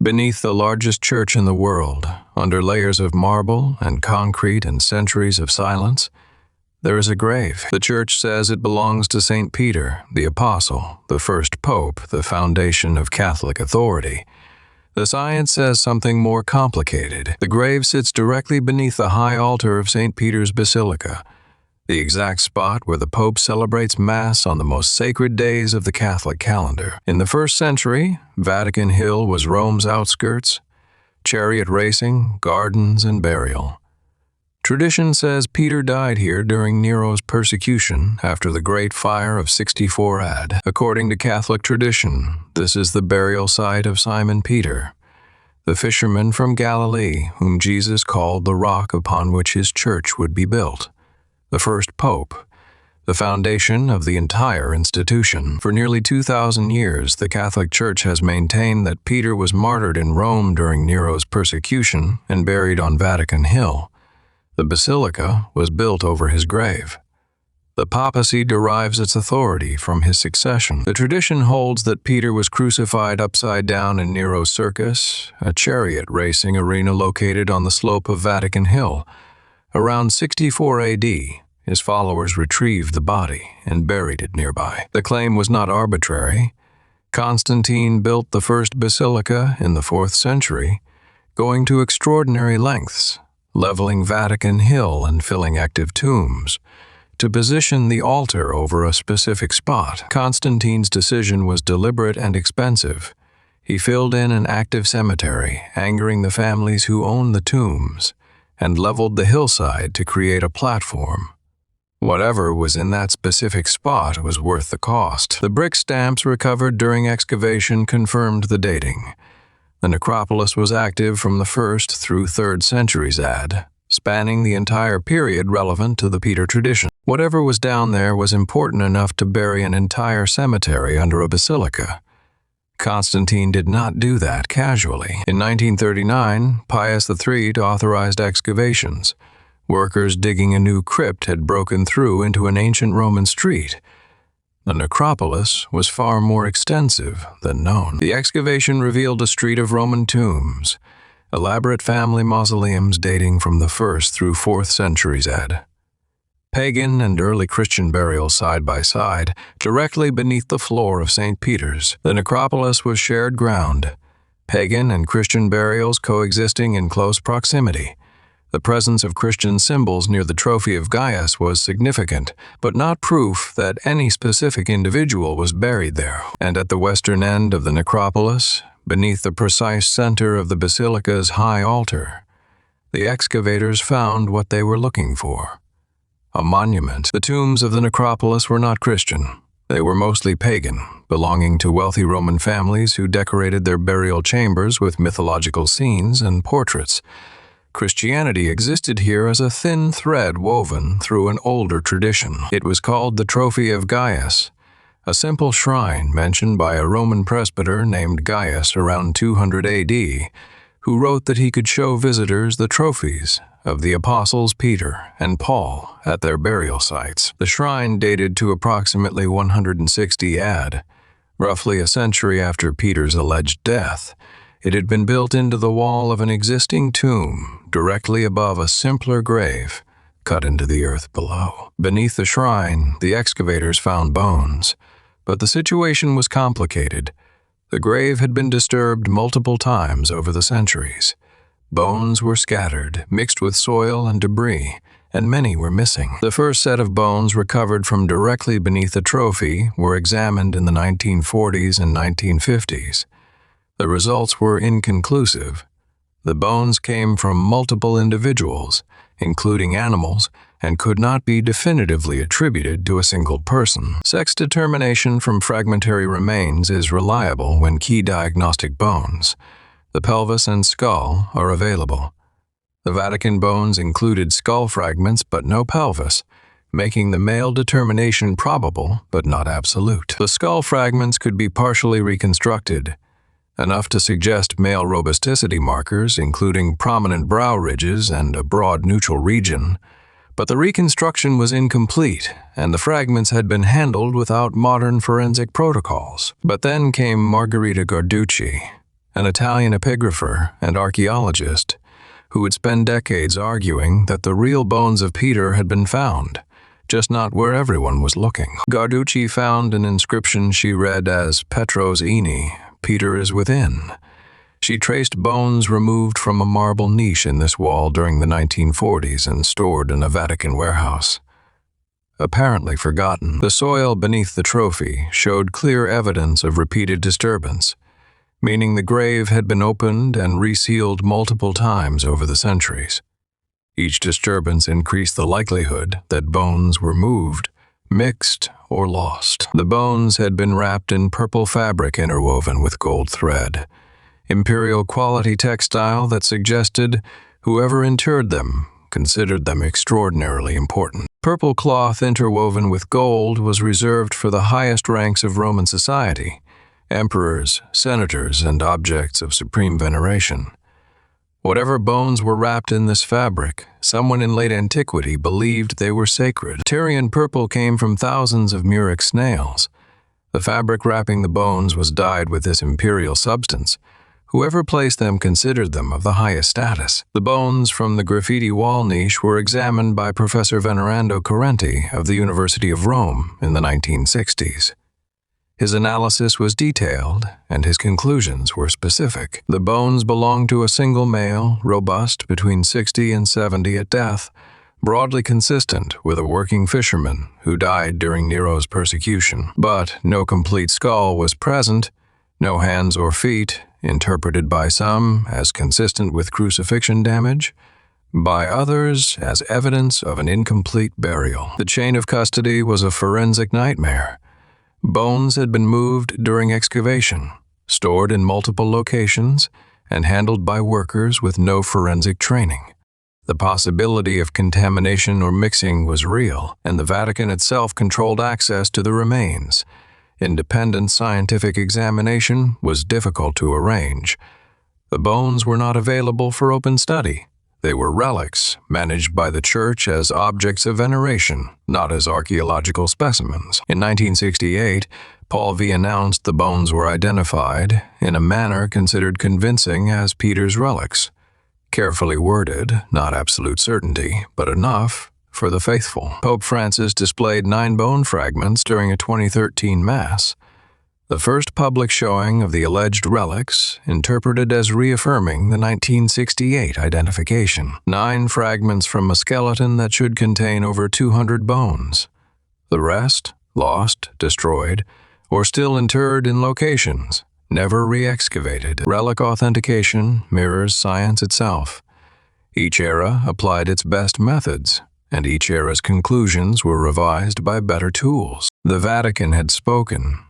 Beneath the largest church in the world, under layers of marble and concrete and centuries of silence, there is a grave. The church says it belongs to St. Peter, the Apostle, the first pope, the foundation of Catholic authority. The science says something more complicated. The grave sits directly beneath the high altar of St. Peter's Basilica, the exact spot where the Pope celebrates Mass on the most sacred days of the Catholic calendar. In the 1st century, Vatican Hill was Rome's outskirts, chariot racing, gardens, and burial. Tradition says Peter died here during Nero's persecution after the Great Fire of 64 AD. According to Catholic tradition, this is the burial site of Simon Peter, the fisherman from Galilee whom Jesus called the rock upon which his church would be built. The first pope, the foundation of the entire institution. For nearly 2,000 years, the Catholic Church has maintained that Peter was martyred in Rome during Nero's persecution and buried on Vatican Hill. The basilica was built over his grave. The papacy derives its authority from his succession. The tradition holds that Peter was crucified upside down in Nero's circus, a chariot racing arena located on the slope of Vatican Hill. Around 64 AD, his followers retrieved the body and buried it nearby. The claim was not arbitrary. Constantine built the first basilica in the 4th century, going to extraordinary lengths, leveling Vatican Hill and filling active tombs, to position the altar over a specific spot. Constantine's decision was deliberate and expensive. He filled in an active cemetery, angering the families who owned the tombs, and leveled the hillside to create a platform. Whatever was in that specific spot was worth the cost. The brick stamps recovered during excavation confirmed the dating. The necropolis was active from the 1st through 3rd centuries AD, spanning the entire period relevant to the Peter tradition. Whatever was down there was important enough to bury an entire cemetery under a basilica. Constantine did not do that casually. In 1939, Pius III authorized excavations. Workers digging a new crypt had broken through into an ancient Roman street. The necropolis was far more extensive than known. The excavation revealed a street of Roman tombs, elaborate family mausoleums dating from the 1st through 4th centuries AD. Pagan and early Christian burials side by side, directly beneath the floor of St. Peter's. The necropolis was shared ground, pagan and Christian burials coexisting in close proximity. The presence of Christian symbols near the trophy of Gaius was significant, but not proof that any specific individual was buried there. And at the western end of the necropolis, beneath the precise center of the basilica's high altar, the excavators found what they were looking for: a monument. The tombs of the necropolis were not Christian. They were mostly pagan, belonging to wealthy Roman families who decorated their burial chambers with mythological scenes and portraits. Christianity existed here as a thin thread woven through an older tradition. It was called the Trophy of Gaius, a simple shrine mentioned by a Roman presbyter named Gaius around 200 AD, who wrote that he could show visitors the trophies of the apostles Peter and Paul at their burial sites. The shrine dated to approximately 160 AD, roughly a century after Peter's alleged death. It had been built into the wall of an existing tomb, directly above a simpler grave, cut into the earth below. Beneath the shrine, the excavators found bones, but the situation was complicated. The grave had been disturbed multiple times over the centuries. Bones were scattered, mixed with soil and debris, and many were missing. The first set of bones recovered from directly beneath the trophy were examined in the 1940s and 1950s. The results were inconclusive. The bones came from multiple individuals, including animals, and could not be definitively attributed to a single person. Sex determination from fragmentary remains is reliable when key diagnostic bones, the pelvis and skull, are available. The Vatican bones included skull fragments but no pelvis, making the male determination probable but not absolute. The skull fragments could be partially reconstructed, enough to suggest male robusticity markers, including prominent brow ridges and a broad neutral region, but the reconstruction was incomplete, and the fragments had been handled without modern forensic protocols. But then came Margherita Garducci, an Italian epigrapher and archaeologist who would spend decades arguing that the real bones of Peter had been found, just not where everyone was looking. Garducci found an inscription she read as Petros Ini, Peter is within. She traced bones removed from a marble niche in this wall during the 1940s and stored in a Vatican warehouse. Apparently forgotten, the soil beneath the trophy showed clear evidence of repeated disturbance, meaning the grave had been opened and resealed multiple times over the centuries. Each disturbance increased the likelihood that bones were moved, mixed, or lost. The bones had been wrapped in purple fabric interwoven with gold thread, imperial quality textile that suggested whoever interred them considered them extraordinarily important. Purple cloth interwoven with gold was reserved for the highest ranks of Roman society, emperors, senators, and objects of supreme veneration. Whatever bones were wrapped in this fabric, someone in late antiquity believed they were sacred. Tyrian purple came from thousands of murex snails. The fabric wrapping the bones was dyed with this imperial substance. Whoever placed them considered them of the highest status. The bones from the graffiti wall niche were examined by Professor Venerando Correnti of the University of Rome in the 1960s. His analysis was detailed, and his conclusions were specific. The bones belonged to a single male, robust, between 60 and 70 at death, broadly consistent with a working fisherman who died during Nero's persecution. But no complete skull was present, no hands or feet, interpreted by some as consistent with crucifixion damage, by others as evidence of an incomplete burial. The chain of custody was a forensic nightmare. Bones had been moved during excavation, stored in multiple locations, and handled by workers with no forensic training. The possibility of contamination or mixing was real, and the Vatican itself controlled access to the remains. Independent scientific examination was difficult to arrange. The bones were not available for open study. They were relics, managed by the Church as objects of veneration, not as archaeological specimens. In 1968, Paul V. announced the bones were identified in a manner considered convincing as Peter's relics. Carefully worded, not absolute certainty, but enough for the faithful. Pope Francis displayed 9 bone fragments during a 2013 Mass. The first public showing of the alleged relics, interpreted as reaffirming the 1968 identification. 9 fragments from a skeleton that should contain over 200 bones. The rest, lost, destroyed, or still interred in locations, never re-excavated. Relic authentication mirrors science itself. Each era applied its best methods, and each era's conclusions were revised by better tools. The Vatican had spoken,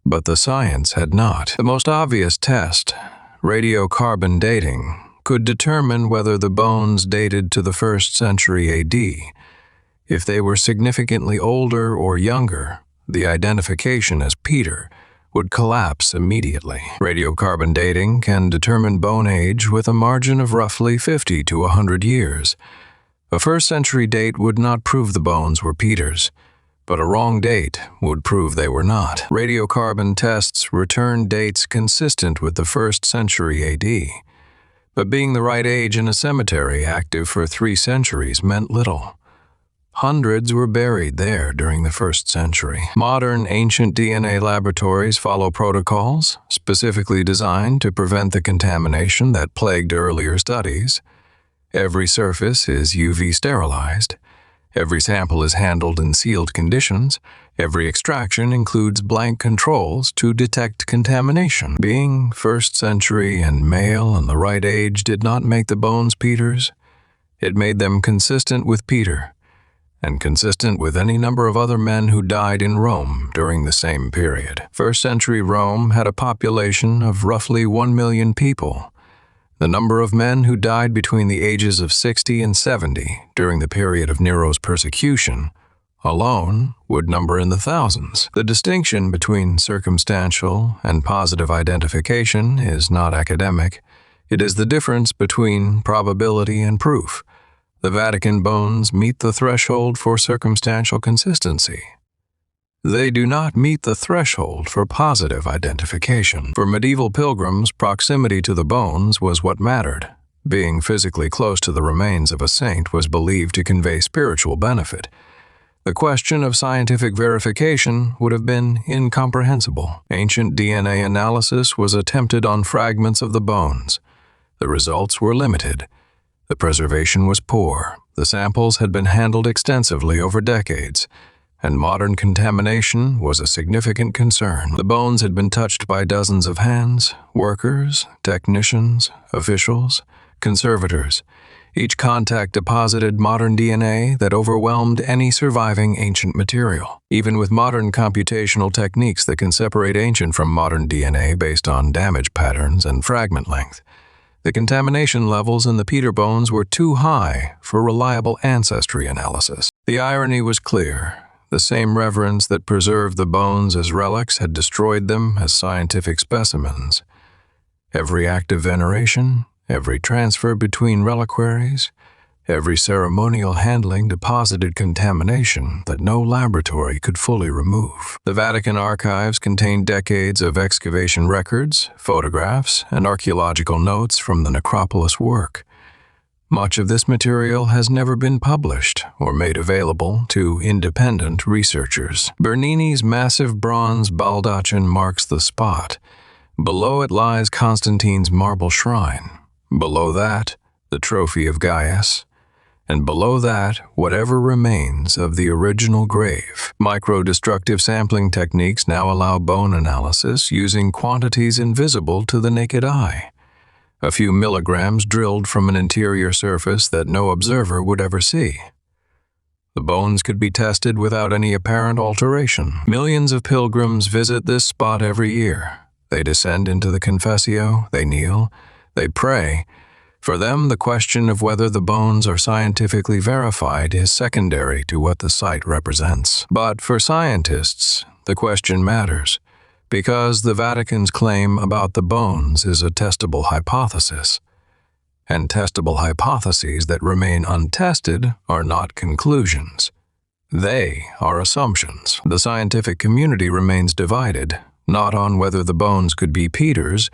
but the science had not. The most obvious test, radiocarbon dating, could determine whether the bones dated to the 1st century AD. If they were significantly older or younger, the identification as Peter would collapse immediately. Radiocarbon dating can determine bone age with a margin of roughly 50 to 100 years. A 1st century date would not prove the bones were Peter's, but a wrong date would prove they were not. Radiocarbon tests returned dates consistent with the 1st century AD, but being the right age in a cemetery active for 3 centuries meant little. Hundreds were buried there during the 1st century. Modern ancient DNA laboratories follow protocols specifically designed to prevent the contamination that plagued earlier studies. Every surface is UV sterilized. Every sample is handled in sealed conditions. Every extraction includes blank controls to detect contamination. Being 1st century and male and the right age did not make the bones Peter's. It made them consistent with Peter, and consistent with any number of other men who died in Rome during the same period. 1st century Rome had a population of roughly 1 million people. The number of men who died between the ages of 60 and 70 during the period of Nero's persecution alone would number in the thousands. The distinction between circumstantial and positive identification is not academic. It is the difference between probability and proof. The Vatican bones meet the threshold for circumstantial consistency. They do not meet the threshold for positive identification. For medieval pilgrims, proximity to the bones was what mattered. Being physically close to the remains of a saint was believed to convey spiritual benefit. The question of scientific verification would have been incomprehensible. Ancient DNA analysis was attempted on fragments of the bones. The results were limited. The preservation was poor. The samples had been handled extensively over decades, and modern contamination was a significant concern. The bones had been touched by dozens of hands, workers, technicians, officials, conservators. Each contact deposited modern DNA that overwhelmed any surviving ancient material. Even with modern computational techniques that can separate ancient from modern DNA based on damage patterns and fragment length, the contamination levels in the Peter bones were too high for reliable ancestry analysis. The irony was clear. The same reverence that preserved the bones as relics had destroyed them as scientific specimens. Every act of veneration, every transfer between reliquaries, every ceremonial handling deposited contamination that no laboratory could fully remove. The Vatican archives contain decades of excavation records, photographs, and archaeological notes from the necropolis work. Much of this material has never been published or made available to independent researchers. Bernini's massive bronze baldachin marks the spot. Below it lies Constantine's marble shrine. Below that, the trophy of Gaius. And below that, whatever remains of the original grave. Microdestructive sampling techniques now allow bone analysis using quantities invisible to the naked eye. A few milligrams drilled from an interior surface that no observer would ever see. The bones could be tested without any apparent alteration. Millions of pilgrims visit this spot every year. They descend into the confessio, they kneel, they pray. For them, the question of whether the bones are scientifically verified is secondary to what the site represents. But for scientists, the question matters, because the Vatican's claim about the bones is a testable hypothesis. And testable hypotheses that remain untested are not conclusions. They are assumptions. The scientific community remains divided, not on whether the bones could be Peter's,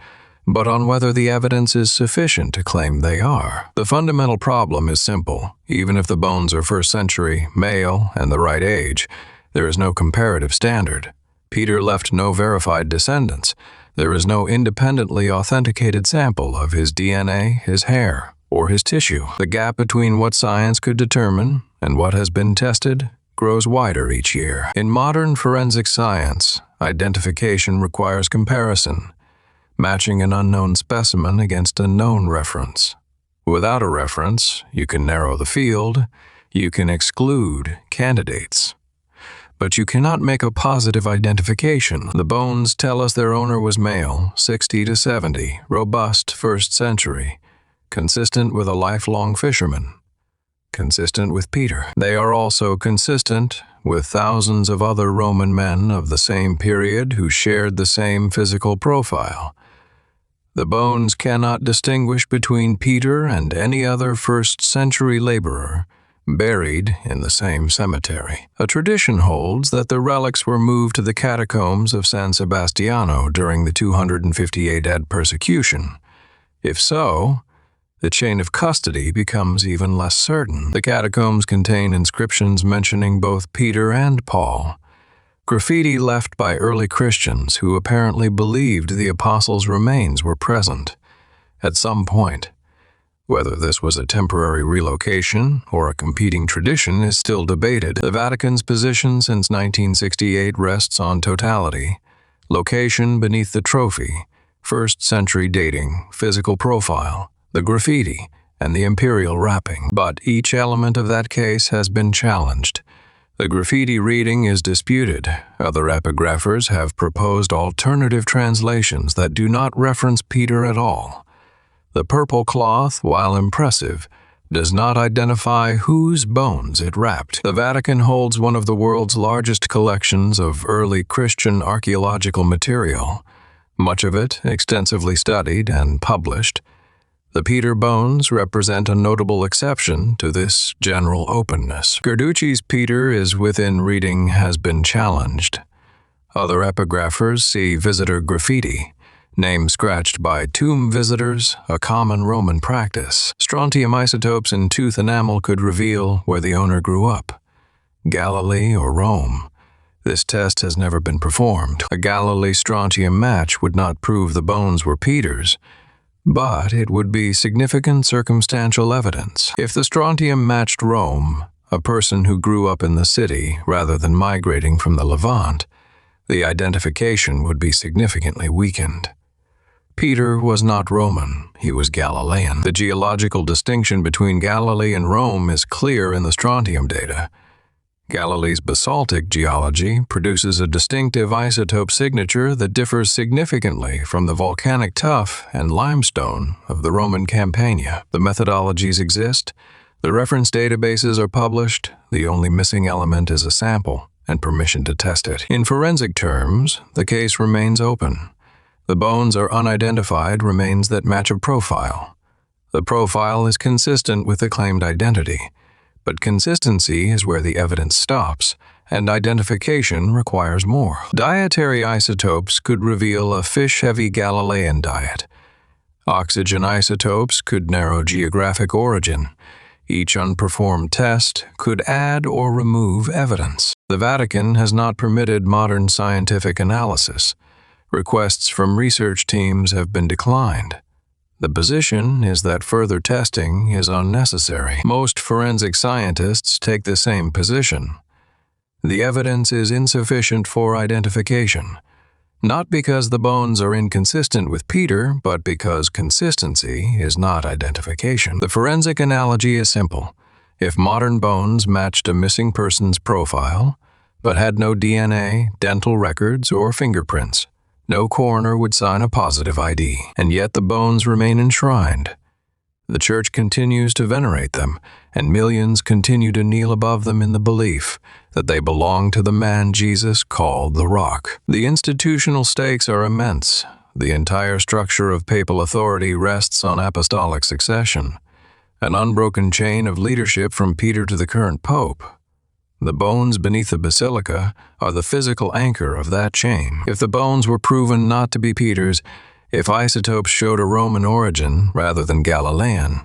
but on whether the evidence is sufficient to claim they are. The fundamental problem is simple. Even if the bones are 1st century, male, and the right age, there is no comparative standard. Peter left no verified descendants. There is no independently authenticated sample of his DNA, his hair, or his tissue. The gap between what science could determine and what has been tested grows wider each year. In modern forensic science, identification requires comparison, matching an unknown specimen against a known reference. Without a reference, you can narrow the field, you can exclude candidates. But you cannot make a positive identification. The bones tell us their owner was male, 60 to 70, robust 1st century, consistent with a lifelong fisherman, consistent with Peter. They are also consistent with thousands of other Roman men of the same period who shared the same physical profile. The bones cannot distinguish between Peter and any other 1st century laborer buried in the same cemetery. A tradition holds that the relics were moved to the catacombs of San Sebastiano during the 258 AD persecution. If so, the chain of custody becomes even less certain. The catacombs contain inscriptions mentioning both Peter and Paul. Graffiti left by early Christians who apparently believed the apostles' remains were present at some point. Whether this was a temporary relocation or a competing tradition is still debated. The Vatican's position since 1968 rests on totality, location beneath the trophy, 1st century dating, physical profile, the graffiti, and the imperial wrapping. But each element of that case has been challenged. The graffiti reading is disputed. Other epigraphers have proposed alternative translations that do not reference Peter at all. The purple cloth, while impressive, does not identify whose bones it wrapped. The Vatican holds one of the world's largest collections of early Christian archaeological material, much of it extensively studied and published. The Peter bones represent a notable exception to this general openness. Garducci's Peter is within reading has been challenged. Other epigraphers see visitor graffiti, name scratched by tomb visitors, a common Roman practice. Strontium isotopes in tooth enamel could reveal where the owner grew up, Galilee or Rome. This test has never been performed. A Galilee strontium match would not prove the bones were Peter's, but it would be significant circumstantial evidence. If the strontium matched Rome, a person who grew up in the city rather than migrating from the Levant, the identification would be significantly weakened. Peter was not Roman, he was Galilean. The geological distinction between Galilee and Rome is clear in the strontium data. Galilee's basaltic geology produces a distinctive isotope signature that differs significantly from the volcanic tuff and limestone of the Roman Campania. The methodologies exist, the reference databases are published, the only missing element is a sample and permission to test it. In forensic terms, the case remains open. The bones are unidentified remains that match a profile. The profile is consistent with the claimed identity, but consistency is where the evidence stops, and identification requires more. Dietary isotopes could reveal a fish-heavy Galilean diet. Oxygen isotopes could narrow geographic origin. Each unperformed test could add or remove evidence. The Vatican has not permitted modern scientific analysis. Requests from research teams have been declined. The position is that further testing is unnecessary. Most forensic scientists take the same position. The evidence is insufficient for identification, not because the bones are inconsistent with Peter, but because consistency is not identification. The forensic analogy is simple. If modern bones matched a missing person's profile, but had no DNA, dental records, or fingerprints, no coroner would sign a positive ID, and yet the bones remain enshrined. The Church continues to venerate them, and millions continue to kneel above them in the belief that they belong to the man Jesus called the Rock. The institutional stakes are immense. The entire structure of papal authority rests on apostolic succession, an unbroken chain of leadership from Peter to the current pope. The bones beneath the basilica are the physical anchor of that chain. If the bones were proven not to be Peter's, if isotopes showed a Roman origin rather than Galilean,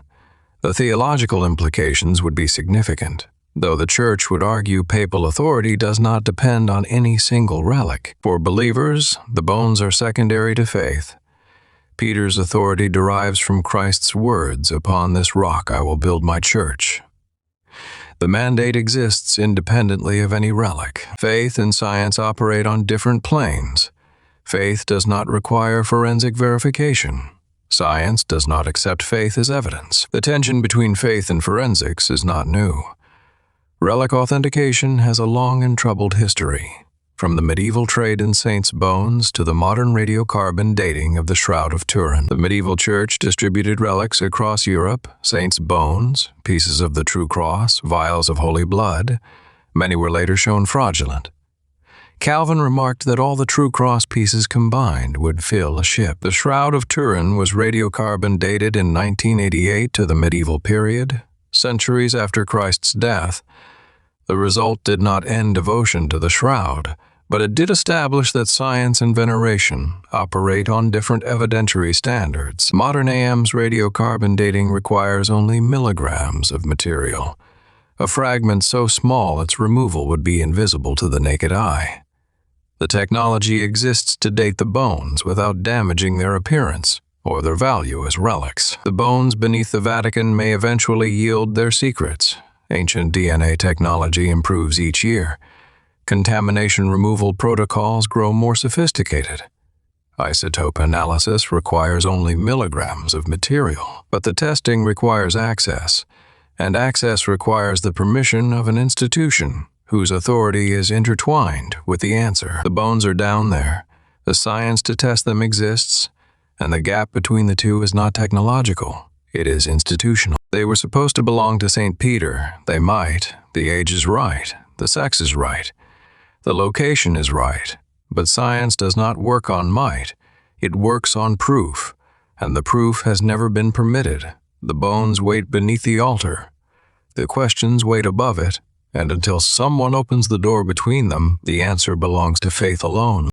the theological implications would be significant, though the Church would argue papal authority does not depend on any single relic. For believers, the bones are secondary to faith. Peter's authority derives from Christ's words, "Upon this rock I will build my church." The mandate exists independently of any relic. Faith and science operate on different planes. Faith does not require forensic verification. Science does not accept faith as evidence. The tension between faith and forensics is not new. Relic authentication has a long and troubled history, from the medieval trade in saints' bones to the modern radiocarbon dating of the Shroud of Turin. The medieval church distributed relics across Europe, saints' bones, pieces of the true cross, vials of holy blood. Many were later shown fraudulent. Calvin remarked that all the true cross pieces combined would fill a ship. The Shroud of Turin was radiocarbon dated in 1988 to the medieval period, centuries after Christ's death. The result did not end devotion to the shroud, but it did establish that science and veneration operate on different evidentiary standards. Modern AM's radiocarbon dating requires only milligrams of material, a fragment so small its removal would be invisible to the naked eye. The technology exists to date the bones without damaging their appearance or their value as relics. The bones beneath the Vatican may eventually yield their secrets. Ancient DNA technology improves each year. Contamination removal protocols grow more sophisticated. Isotope analysis requires only milligrams of material, but the testing requires access, and access requires the permission of an institution whose authority is intertwined with the answer. The bones are down there. The science to test them exists, and the gap between the two is not technological. It is institutional. They were supposed to belong to St. Peter. They might. The age is right. The sex is right. The location is right. But science does not work on might. It works on proof. and the proof has never been permitted. The bones wait beneath the altar. The questions wait above it, and until someone opens the door between them, the answer belongs to faith alone.